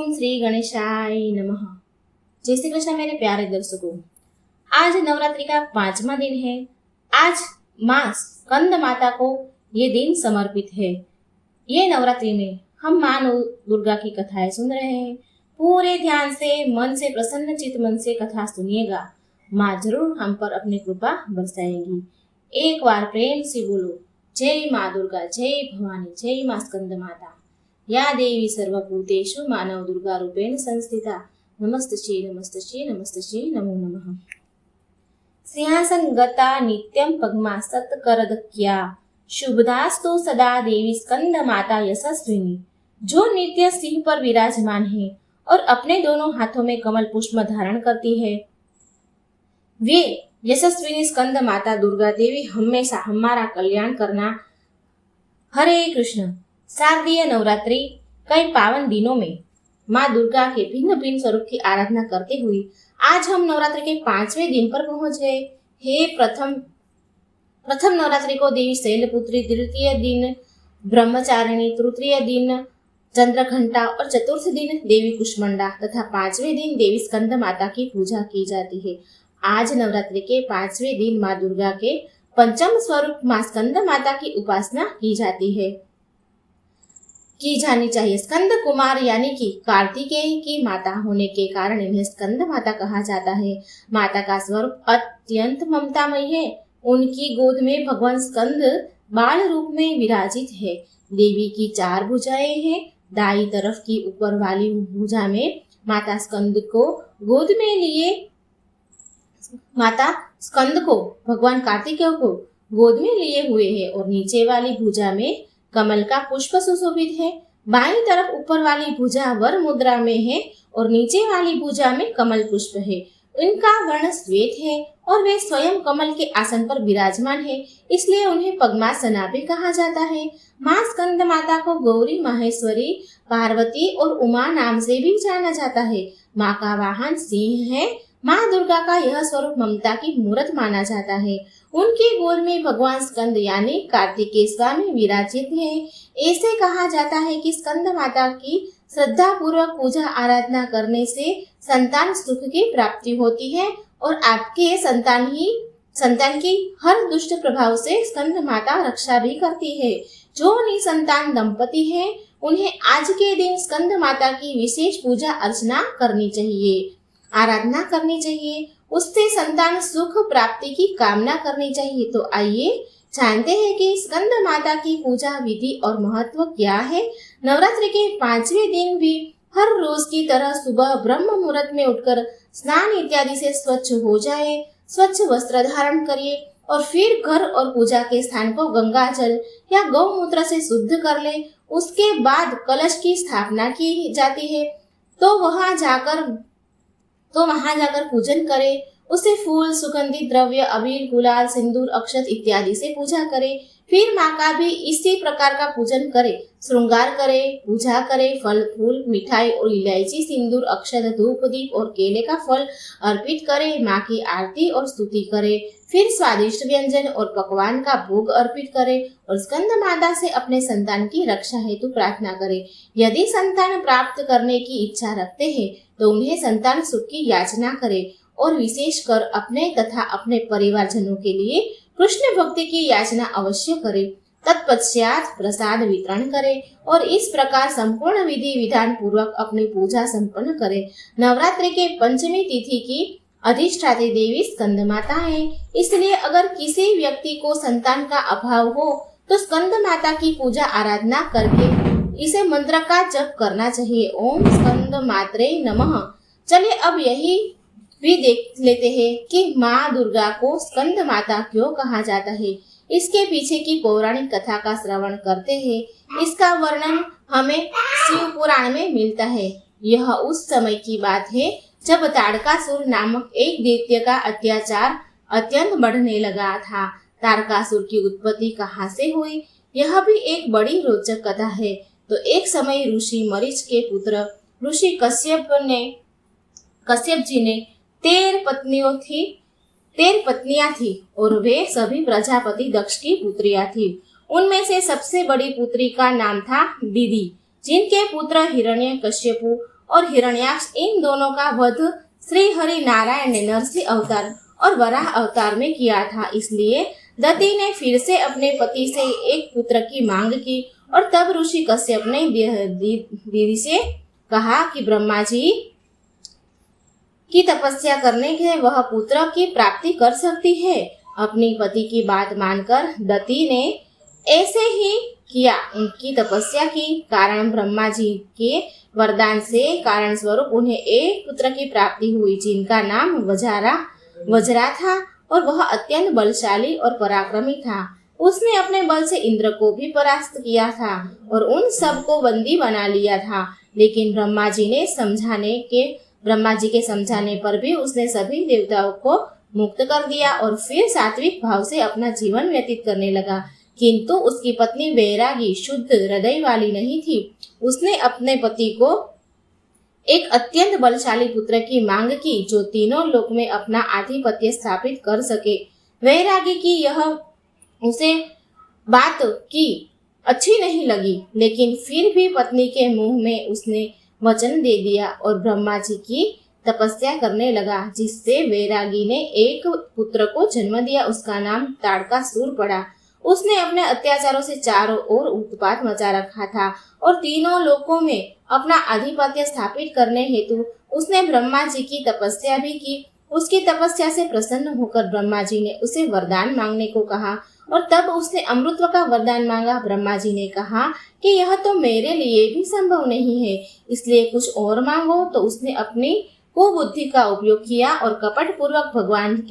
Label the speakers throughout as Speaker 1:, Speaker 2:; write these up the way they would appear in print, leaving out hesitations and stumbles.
Speaker 1: ओम श्री गणेशाय नमः। जय श्री कृष्ण मेरे प्यारे दर्शकों, आज नवरात्रि का 5वां दिन है। आज माँ स्कंद माता को ये दिन समर्पित है। ये नवरात्रि में हम माँ दुर्गा की कथाएं सुन रहे हैं। पूरे ध्यान से, मन से, प्रसन्न चित मन से कथा सुनिएगा। माँ जरूर हम पर अपनी कृपा बरसाएंगी। एक बार प्रेम से बोलो, जय माँ दुर्गा, जय भवानी, जय माँ स्कंद माता। या देवी सर्वभूतेषु मानव दुर्गा रूपेण संस्थिता। नमस्तश्री नमस्तश्री नमस्तश्री नमो नमः। सिंहासन गता नित्यं पद्मा सत्करदक्या। शुभदास्तु सदा देवी स्कंद माता यशस्विनी। जो नित्य सिंह पर विराजमान है और अपने दोनों हाथों में कमल पुष्प धारण करती है, वे यशस्विनी स्कंद माता दुर्गा देवी हमेशा हमारा कल्याण करना। हरे कृष्ण। शारदीय नवरात्रि कई पावन दिनों में माँ दुर्गा के भिन्न भिन्न स्वरूप की आराधना करते हुए आज हम नवरात्रि के 5वें दिन पर पहुंच गए। हे प्रथम नवरात्रि को देवी शैलपुत्री, द्वितीय दिन ब्रह्मचारिणी, तृतीय दिन चंद्रघंटा और चतुर्थ दिन देवी कुष्मांडा तथा 5वें दिन देवी स्कंद माता की पूजा की जाती है। आज नवरात्रि के 5वें दिन माँ दुर्गा के पंचम स्वरूप माँ स्कंद माता की उपासना की जानी चाहिए। स्कंद कुमार यानी कि कार्तिकेय की माता होने के कारण इन्हें स्कंद माता कहा जाता है। माता का स्वरूप अत्यंत ममतामय है। उनकी गोद में भगवान स्कंद बाल रूप में विराजित है। देवी की 4 भुजाएं हैं। दाई तरफ की ऊपर वाली भुजा में माता स्कंद को भगवान कार्तिकेय को गोद में लिए हुए है और नीचे वाली भुजा में कमल का पुष्प सुशोभित है। बाईं तरफ ऊपर वाली भुजा वर मुद्रा में है और नीचे वाली भुजा में कमल पुष्प है। इनका वर्ण श्वेत है और वे स्वयं कमल के आसन पर विराजमान है, इसलिए उन्हें पद्मासना भी कहा जाता है। माँ स्कंद माता को गौरी, माहेश्वरी, पार्वती और उमा नाम से भी जाना जाता है। माँ का वाहन सिंह है। माँ दुर्गा का यह स्वरूप ममता की मूर्त माना जाता है। उनके गोद में भगवान स्कंद यानी कार्तिकेय स्वामी विराजित है। ऐसे कहा जाता है कि स्कंद माता की श्रद्धा पूर्वक पूजा आराधना करने से संतान सुख की प्राप्ति होती है और आपके संतान की हर दुष्ट प्रभाव से स्कंद माता रक्षा भी करती है। जो निसंतान दंपति हैं, उन्हें आज के दिन स्कंद माता की विशेष पूजा अर्चना करनी चाहिए, आराधना करनी चाहिए। उससे संतान सुख प्राप्ति की कामना करनी चाहिए। तो आइए जानते हैं कि स्कंद माता की पूजा विधि और महत्व क्या है। नवरात्रि के 5वें दिन भी हर रोज की तरह सुबह ब्रह्म मुहूर्त में उठकर स्नान इत्यादि से स्वच्छ हो जाए, स्वच्छ वस्त्र धारण करिए और फिर घर और पूजा के स्थान को गंगा जल या गौमूत्र से शुद्ध कर ले। उसके बाद कलश की स्थापना की जाती है, तो वहां जाकर पूजन करें। उसे फूल, सुगंधित द्रव्य, अबीर, गुलाल, सिंदूर, अक्षत इत्यादि से पूजा करें। फिर माँ का भी इसी प्रकार का पूजन करें, श्रृंगार करें, पूजा करें। फल, फूल, मिठाई और इलायची, सिंदूर, अक्षत, धूप, दीप और केले का फल अर्पित करें। माँ की आरती और स्तुति करें। फिर स्वादिष्ट व्यंजन और पकवान का भोग अर्पित करें और स्कंद माता से अपने संतान की रक्षा हेतु प्रार्थना करें। यदि संतान प्राप्त करने की इच्छा रखते हैं तो उन्हें संतान सुख की याचना करें और विशेषकर अपने तथा अपने परिवारजनों के लिए कृष्ण भक्ति की याचना अवश्य करें। तत्पश्चात प्रसाद वितरण करें और इस प्रकार संपूर्ण विधि विधान पूर्वक अपनी पूजा संपन्न करें। नवरात्रि के 5वीं तिथि की अधिष्ठात्री देवी स्कंद माता है, इसलिए अगर किसी व्यक्ति को संतान का अभाव हो तो स्कंद माता की पूजा आराधना करके इसे मंत्र का जप करना चाहिए। ओम स्कंद मात्रे नमः। चलिए अब यही भी देख लेते हैं कि माँ दुर्गा को स्कंद माता क्यों कहा जाता है। इसके पीछे की पौराणिक कथा का श्रवण करते हैं। इसका वर्णन हमें शिव पुराण में मिलता है। यह उस समय की बात है जब तारकासुर नामक एक दैत्य का अत्याचार अत्यंत बढ़ने लगा था। तारकासुर की उत्पत्ति कहाँ से हुई, यह भी एक बड़ी रोचक कथा है। तो एक समय ऋषि मरीच के पुत्र ऋषि कश्यप जी ने 13 पत्नियां थी और वे सभी प्रजापति दक्ष की पुत्रियां थी। उनमें से सबसे बड़ी पुत्री का नाम था दीदी, जिनके पुत्र हिरण्यकश्यपु और हिरण्याक्ष इन दोनों का वध श्री हरि नारायण ने नरसिंह अवतार और वराह अवतार में किया था। इसलिए दति ने फिर से अपने पति से एक पुत्र की मांग की और तब ऋषि कश्यप ने दीदी से कहा कि ब्रह्मा जी की तपस्या करने से वह पुत्र की प्राप्ति कर सकती है। अपनी पति की बात मानकर दति ने ऐसे ही किया। उनकी तपस्या की कारण ब्रह्मा जी के वरदान से कारण स्वरूप उन्हें एक पुत्र की प्राप्ति हुई, जिनका नाम वज्रा था और वह अत्यंत बलशाली और पराक्रमी था। उसने अपने बल से इंद्र को भी परास्त किया था और उन सब को बंदी बना लिया था। लेकिन ब्रह्मा जी के समझाने पर भी उसने सभी देवताओं को मुक्त कर दिया और फिर सात्विक भाव से अपना जीवन व्यतीत करने लगा। किंतु उसकी पत्नी वैरागी शुद्ध हृदय वाली नहीं थी। उसने अपने पति को एक अत्यंत बलशाली पुत्र की मांग की, जो तीनों लोक में अपना आधिपत्य स्थापित कर सके। वैरागी की यह उसे बात की अच्छी नहीं लगी, लेकिन फिर भी पत्नी के मुंह में उसने वचन दे दिया और ब्रह्मा जी की तपस्या करने लगा, जिससे वैरागी ने एक पुत्र को जन्म दिया। उसका नाम ताड़कासुर पड़ा। उसने अपने अत्याचारों से चारों ओर उत्पात मचा रखा था और तीनों लोकों में अपना आधिपत्य स्थापित करने हेतु उसने ब्रह्मा जी की तपस्या भी की। उसकी तपस्या से प्रसन्न होकर ब्रह्मा जी ने उसे वरदान मांगने को कहा और तब उसने अमृतत्व का वरदान मांगा। ब्रह्मा जी ने कहा कि यह तो मेरे लिए भी संभव नहीं है, इसलिए कुछ और मांगो। तो उसने अपनी कुबुद्धि का उपयोग किया और कपट पूर्वक भगवान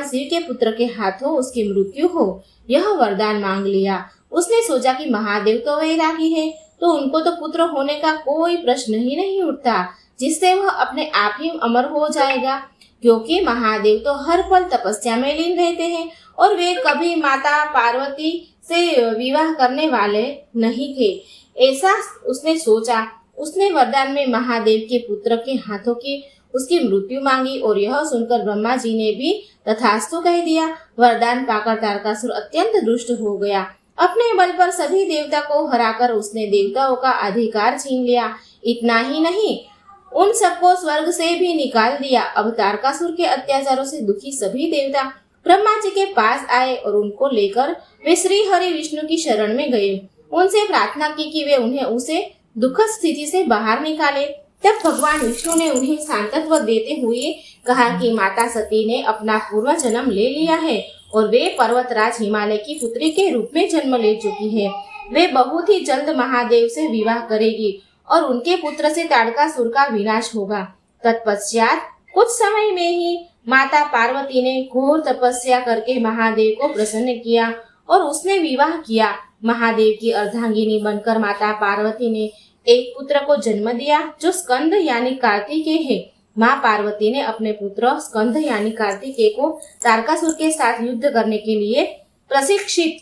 Speaker 1: शिव के पुत्र के हाथों उसकी मृत्यु हो, यह वरदान मांग लिया। उसने सोचा कि महादेव तो वैरागी है, तो उनको तो पुत्र होने का कोई प्रश्न ही नहीं उठता, जिससे वह अपने आप ही अमर हो जाएगा, क्योंकि महादेव तो हर पल तपस्या में लीन रहते हैं और वे कभी माता पार्वती से विवाह करने वाले नहीं थे। ऐसा उसने सोचा। उसने वरदान में महादेव के पुत्र के हाथों की उसकी मृत्यु मांगी और यह सुनकर ब्रह्मा जी ने भी तथास्तु कह दिया। वरदान पाकर तारकासुर अत्यंत दुष्ट हो गया। अपने बल पर सभी देवता को हराकर उसने देवताओं का अधिकार छीन लिया। इतना ही नहीं, उन सबको स्वर्ग से भी निकाल दिया। अब तारकासुर के अत्याचारों से दुखी सभी देवता ब्रह्मा जी के पास आए और उनको लेकर वे श्री हरि विष्णु की शरण में गए। उनसे प्रार्थना की कि वे उन्हें उसे दुखद स्थिति से बाहर निकाले। तब भगवान विष्णु ने उन्हें सांत्वना देते हुए कहा कि माता सती ने अपना पूर्व जन्म ले लिया है और वे पर्वतराज हिमालय की पुत्री के रूप में जन्म ले चुकी है। वे बहुत ही जल्द महादेव से विवाह करेगी और उनके पुत्र से ताड़कासुर का विनाश होगा। तत्पश्चात कुछ समय में ही माता पार्वती ने घोर तपस्या करके महादेव को प्रसन्न किया और उसने विवाह किया। महादेव की अर्धांगिनी बनकर माता पार्वती ने एक पुत्र को जन्म दिया, जो स्कंद यानी कार्तिकेय है। माँ पार्वती ने अपने पुत्र स्कंद यानी कार्तिकेय को तारकासुर के साथ युद्ध करने के लिए प्रशिक्षित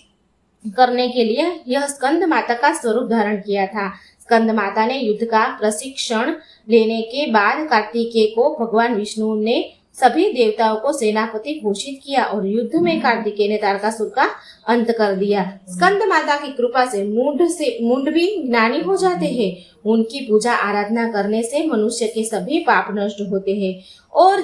Speaker 1: करने के लिए यह स्कंद माता का स्वरूप धारण किया था। स्कंद माता ने युद्ध का प्रशिक्षण लेने के बाद कार्तिकेय को भगवान विष्णु ने सभी देवताओं को सेनापति घोषित किया और युद्ध में कार्तिकेय ने तारकासुर का अंत कर दिया। स्कंद माता की कृपा से मुंड भी ज्ञानी हो जाते हैं। उनकी पूजा आराधना करने से मनुष्य के सभी पाप नष्ट होते हैं और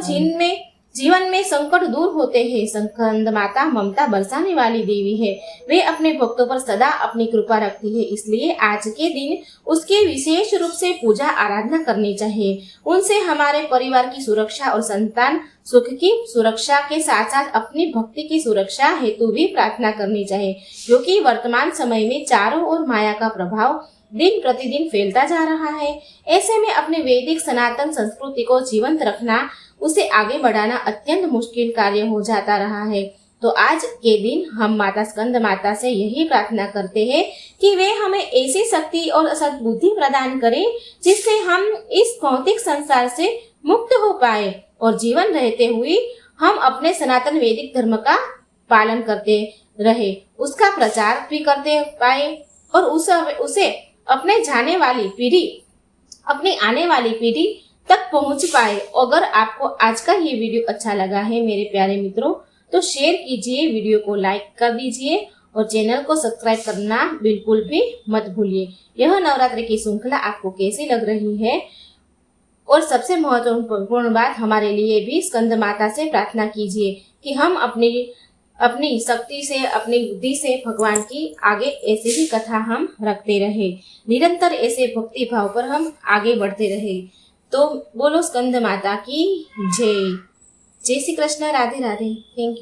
Speaker 1: जीवन में संकट दूर होते हैं। स्कंद माता ममता बरसाने वाली देवी है। वे अपने भक्तों पर सदा अपनी कृपा रखती है, इसलिए आज के दिन उसके विशेष रूप से पूजा आराधना करनी चाहिए। उनसे हमारे परिवार की सुरक्षा और संतान सुख की सुरक्षा के साथ साथ अपनी भक्ति की सुरक्षा हेतु भी प्रार्थना करनी चाहिए, क्योंकि वर्तमान समय में चारों ओर माया का प्रभाव दिन प्रतिदिन फैलता जा रहा है। ऐसे में अपने वैदिक सनातन संस्कृति को जीवंत रखना, उसे आगे बढ़ाना अत्यंत मुश्किल कार्य हो जाता रहा है। तो आज के दिन हम माता स्कंद माता से यही प्रार्थना करते हैं कि वे हमें ऐसी शक्ति और सद्बुद्धि प्रदान करें जिससे हम इस भौतिक संसार से मुक्त हो पाए और जीवन रहते हुए हम अपने सनातन वैदिक धर्म का पालन करते रहे, उसका प्रचार भी करते पाए और उसे अपने आने वाली पीढ़ी तक पहुंच पाए। अगर आपको आज का ये वीडियो अच्छा लगा है मेरे प्यारे मित्रों, तो शेयर कीजिए, वीडियो को लाइक कर दीजिए और चैनल को सब्सक्राइब करना बिल्कुल भी मत भूलिए। यह नवरात्रि की श्रृंखला आपको कैसी लग रही है? और सबसे महत्वपूर्ण बात, हमारे लिए भी स्कंद माता से प्रार्थना कीजिए कि हम अपनी शक्ति से, अपनी बुद्धि से भगवान की आगे ऐसी ही कथा हम रखते रहे, निरंतर ऐसे भक्ति भाव पर हम आगे बढ़ते रहे। तो बोलो स्कंद माता की जय। जय श्री कृष्ण। राधे राधे। Thank you.